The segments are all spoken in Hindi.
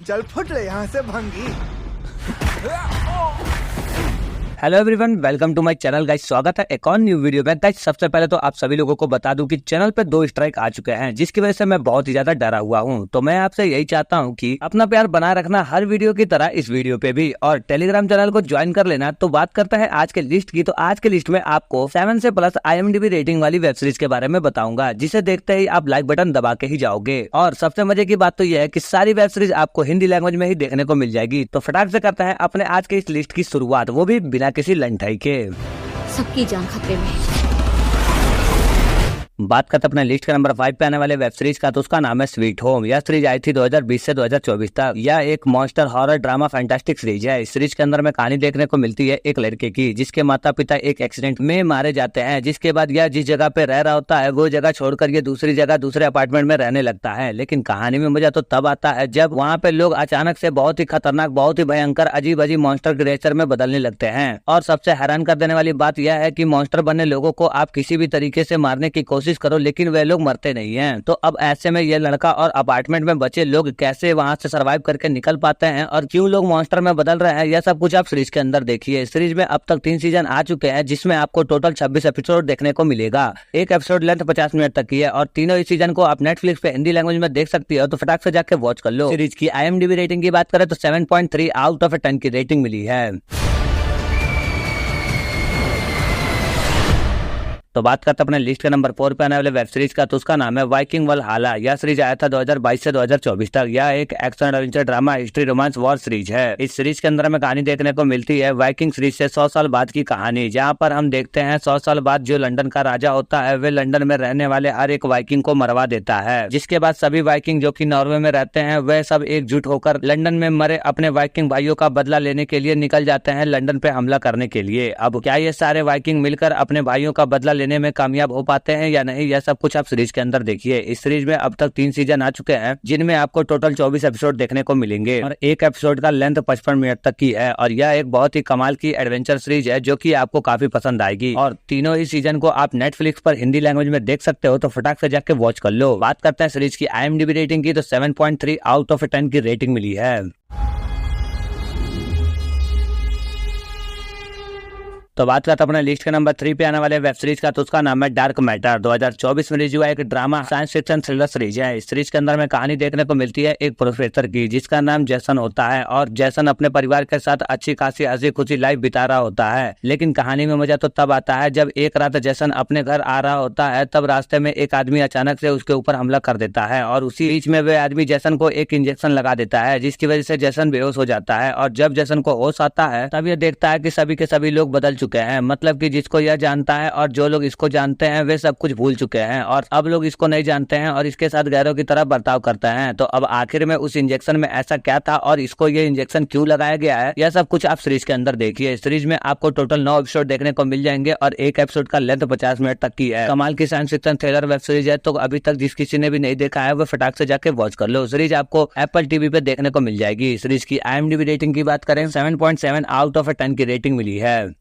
चल फुट ले यहाँ से भंगी। Hello everyone, welcome to my channel guys. स्वागत है एक और न्यू वीडियो में। गाइस सबसे पहले तो आप सभी लोगों को बता दूं कि चैनल पे 2 स्ट्राइक आ चुके हैं, जिसकी वजह से मैं बहुत ही ज्यादा डरा हुआ हूं। तो मैं आपसे यही चाहता हूं कि अपना प्यार बनाए रखना हर वीडियो की तरह इस वीडियो पे भी, और टेलीग्राम चैनल को ज्वाइन कर लेना। तो बात करते हैं आज के लिस्ट की। तो आज के लिस्ट में आपको 7 से प्लस IMDb रेटिंग वाली वेब सीरीज के बारे में बताऊंगा, जिसे देखते ही आप लाइक बटन दबा के ही जाओगे। और सबसे मजे की बात तो यह है कि सारी वेब सीरीज आपको हिंदी लैंग्वेज में ही देखने को मिल जाएगी। तो फटाक से करते हैं अपने आज के इस लिस्ट की शुरुआत, वो भी बिना किसी लंठाई के। सबकी जान खतरे में है। बात करते अपने लिस्ट के नंबर 5 पे आने वाले वेब सीरीज का, तो उसका नाम है स्वीट होम। यह सीरीज आई थी 2020 से 2024 तक। यह एक monster horror drama fantastic series है। इस सीरीज के अंदर में कहानी देखने को मिलती है एक लड़के की, जिसके माता पिता एक एक्सीडेंट में मारे जाते हैं। जिसके बाद यह जिस जगह पे रह रहा होता है वो जगह छोड़कर ये दूसरी जगह दूसरे अपार्टमेंट में रहने लगता है। लेकिन कहानी में मजा तो तब आता है जब वहाँ पे लोग अचानक से बहुत ही खतरनाक, बहुत ही भयंकर, अजीब अजीब मॉन्स्टर क्रिएचर में बदलने लगते हैं। और सबसे हैरान कर देने वाली बात यह है कि मॉन्स्टर बनने लोगों को आप किसी भी तरीके से मारने की कोशिश करो, लेकिन वे लोग मरते नहीं हैं। तो अब ऐसे में ये लड़का और अपार्टमेंट में बचे लोग कैसे वहां से सरवाइव करके निकल पाते हैं, और क्यों लोग मॉन्स्टर में बदल रहे हैं, यह सब कुछ आप सीरीज के अंदर देखिए। सीरीज में अब तक 3 सीजन आ चुके हैं, जिसमें आपको टोटल 26 एपिसोड देखने को मिलेगा। एक एपिसोड लेंथ 50 मिनट तक की है, और तीनों ही सीजन को आप नेटफ्लिक्स पे हिंदी लैंग्वेज में देख सकती हो। तो फटाक से जाके वॉच कर लो। सीरीज की IMDb रेटिंग की बात करें तो 7.3 आउट ऑफ 10 की रेटिंग मिली है। तो बात करते अपने लिस्ट के नंबर 4 पे आने वाले वेब सीरीज का, तो उसका नाम है वाइकिंग वलहल्ला। यह सीरीज आया था 2022 से 2024 तक। यह एक action adventure drama history romance war series है। इस सीरीज के अंदर में कहानी देखने को मिलती है वाइकिंग सीरीज से 100 साल बाद की कहानी, जहां पर हम देखते हैं 100 साल बाद जो लंदन का राजा होता है वे लंदन में रहने वाले हर एक वाइकिंग को मरवा देता है। जिसके बाद सभी वाइकिंग जो कि नॉर्वे में रहते हैं वह सब एकजुट होकर लंदन में मरे अपने वाइकिंग भाइयों का बदला लेने के लिए निकल जाते हैं लंदन पे हमला करने के लिए। अब क्या ये सारे वाइकिंग मिलकर अपने भाइयों का बदला लेने में कामयाब हो पाते हैं या नहीं, यह सब कुछ आप सीरीज के अंदर देखिए। इस सीरीज में अब तक 3 सीजन आ चुके हैं, जिनमें आपको टोटल 24 एपिसोड देखने को मिलेंगे, और एक एपिसोड का लेंथ 55 मिनट तक की है। और यह एक बहुत ही कमाल की एडवेंचर सीरीज है, जो कि आपको काफी पसंद आएगी। और तीनों ही सीजन को आप नेटफ्लिक्स पर हिंदी लैंग्वेज में देख सकते हो। तो फटाक से जाके वॉच कर लो। बात करते हैं सीरीज की IMDb रेटिंग की, तो 7.3 आउट ऑफ 10 की रेटिंग मिली है। तो बात करते अपने लिस्ट के नंबर 3 पे आने वाले वेब सीरीज का, तो उसका नाम है डार्क मैटर। 2024 में रिलीज हुआ एक drama science fiction thriller series है। इस सीरीज के अंदर में कहानी देखने को मिलती है एक प्रोफेसर की, जिसका नाम जैसन होता है। और जैसन अपने परिवार के साथ अच्छी खासी हंसी खुशी लाइफ बिता रहा होता है। लेकिन कहानी में मजा तो तब आता है जब एक रात जैसन अपने घर आ रहा होता है, तब रास्ते में एक आदमी अचानक से उसके ऊपर हमला कर देता है। और उसी बीच में वह आदमी जैसन को एक इंजेक्शन लगा देता है, जिसकी वजह से जैसन बेहोश हो जाता है। और जब जैसन को होश आता है तब यह देखता है कि सभी के सभी लोग बदल चुके हैं। मतलब कि जिसको यह जानता है और जो लोग इसको जानते हैं वे सब कुछ भूल चुके हैं, और अब लोग इसको नहीं जानते हैं और इसके साथ गैरों की तरह बर्ताव करते हैं। तो अब आखिर में उस इंजेक्शन में ऐसा क्या था और इसको ये इंजेक्शन क्यों लगाया गया है, यह सब कुछ आप सीरीज के अंदर देखिए। सीरीज में आपको टोटल 9 एपिसोड देखने को मिल जाएंगे, और एक एपिसोड का लेंथ 50 मिनट तक की है। कमाल की science fiction thriller web series है। तो अभी तक जिस किसी ने भी नहीं देखा है वो फटाक से जाके वॉच कर लो। सीरीज आपको एप्पल TV पे देखने को मिल जाएगी। सीरीज की IMDb रेटिंग की बात करें 7.7 आउट ऑफ 10 की रेटिंग मिली है।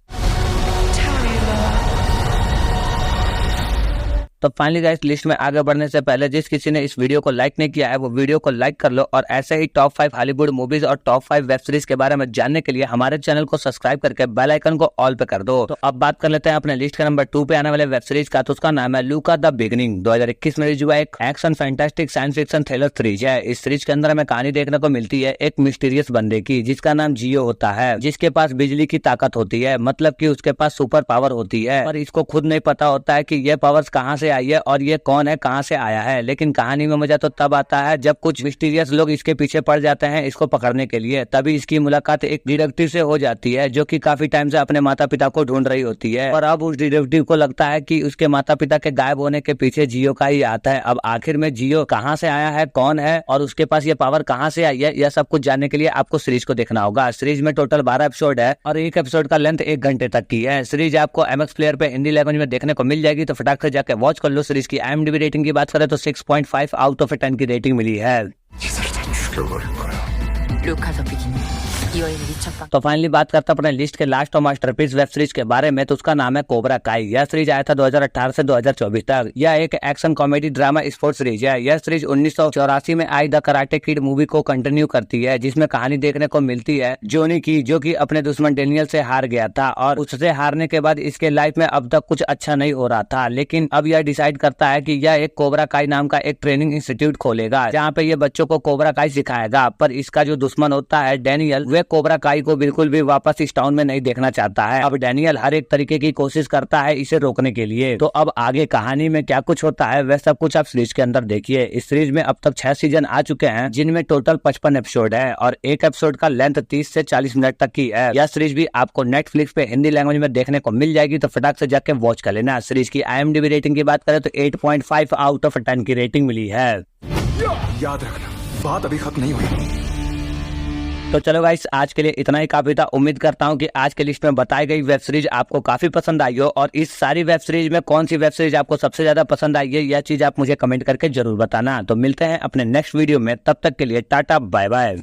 तो फाइनली गाइस, लिस्ट में आगे बढ़ने से पहले जिस किसी ने इस वीडियो को लाइक नहीं किया है वो वीडियो को लाइक कर लो, और ऐसे ही टॉप 5 हॉलीवुड मूवीज और टॉप 5 वेब सीरीज के बारे में जानने के लिए हमारे चैनल को सब्सक्राइब करके बेल आइकन को ऑल पे कर दो। तो अब बात कर लेते हैं अपने लिस्ट के नंबर 2 पे आने वाले वेब सीरीज का, तो उसका नाम है लुका द बिगिनिंग। 2021 में रिलीज हुआ एक action fantastic science fiction thriller series है। इस सीरीज के अंदर में कहानी देखने को मिलती है एक मिस्टीरियस बंदे की, जिसका नाम जियो होता है, जिसके पास बिजली की ताकत होती है। मतलब कि उसके पास सुपर पावर होती है, पर इसको खुद नहीं पता होता है कि ये पावर्स कहाँ से आई है और ये कौन है, कहां से आया है। लेकिन कहानी में मजा तो तब आता है जब कुछ मिस्टीरियस लोग इसके पीछे पड़ जाते हैं इसको पकड़ने के लिए। तभी इसकी मुलाकात एक डिटेक्टिव से हो जाती है, जो कि काफी टाइम से अपने माता पिता को ढूंढ रही होती है। और अब उस डिटेक्टिव को लगता है कि उसके माता पिता के गायब होने के पीछे जियो का ही हाथ है। अब आखिर में जियो कहाँ से आया है, कौन है, और उसके पास ये पावर कहाँ से आई है, यह सब कुछ जानने के लिए आपको सीरीज को देखना होगा। सीरीज में टोटल 12 एपिसोड है, और एक एपिसोड का लेंथ 1 घंटे तक की है। सीरीज आपको MX प्लेयर पे हिंदी लैंग्वेज में देखने को मिल जाएगी। तो फटाक से जाके वॉच कर लो। सीरीज की IMDb रेटिंग की बात करें तो 6.5 आउट ऑफ 10 की रेटिंग मिली है। 료카더 비기니 이어인을 미쳤다. तो फाइनली बात करते हैं अपने लिस्ट के लास्ट और मास्टरपीस वेब सीरीज के बारे में। तो उसका नाम है कोबरा काई। यह सीरीज आया था 2018 से 2024 तक। यह एक action comedy drama sports series है। यह सीरीज 1984 में I the karate kid movie को कंटिन्यू करती है, जिसमें कहानी देखने को मिलती है जोनी की, जो कि अपने दुश्मन डेनियल से हार गया था और उससे हारने के बाद इसके लाइफ में अब तक कुछ अच्छा नहीं हो रहा था। लेकिन अब यह डिसाइड करता है कि यह एक कोबरा काई नाम का एक ट्रेनिंग इंस्टीट्यूट खोलेगा, जहाँ पे ये बच्चों को कोबरा काई सिखाएगा। पर इसका जो दुश्मन होता है डेनियल, वे कोबरा काई को बिल्कुल भी वापस इस टाउन में नहीं देखना चाहता है। अब डेनियल हर एक तरीके की कोशिश करता है इसे रोकने के लिए। तो अब आगे कहानी में क्या कुछ होता है वह सब कुछ आप सीरीज के अंदर देखिए। इस सीरीज में अब तक 6 सीजन आ चुके हैं, जिनमें टोटल 55 एपिसोड है और एक एपिसोड का लेंथ 30 से 40 मिनट तक की है। यह सीरीज भी आपको नेटफ्लिक्स पे हिंदी लैंग्वेज में देखने को मिल जाएगी, तो फटाक से जाके वॉच कर लेना। सीरीज की IMDb रेटिंग की बात करें तो 8.5 आउट ऑफ 10 की रेटिंग मिली है। याद रखना, बात अभी खत्म नहीं हुई। तो चलो गाइस, आज के लिए इतना ही काफी था। उम्मीद करता हूँ कि आज के लिस्ट में बताई गई वेब सीरीज आपको काफी पसंद आई हो, और इस सारी वेब सीरीज में कौन सी वेब सीरीज आपको सबसे ज्यादा पसंद आई है, यह चीज आप मुझे कमेंट करके जरूर बताना। तो मिलते हैं अपने नेक्स्ट वीडियो में, तब तक के लिए टाटा बाय बाय।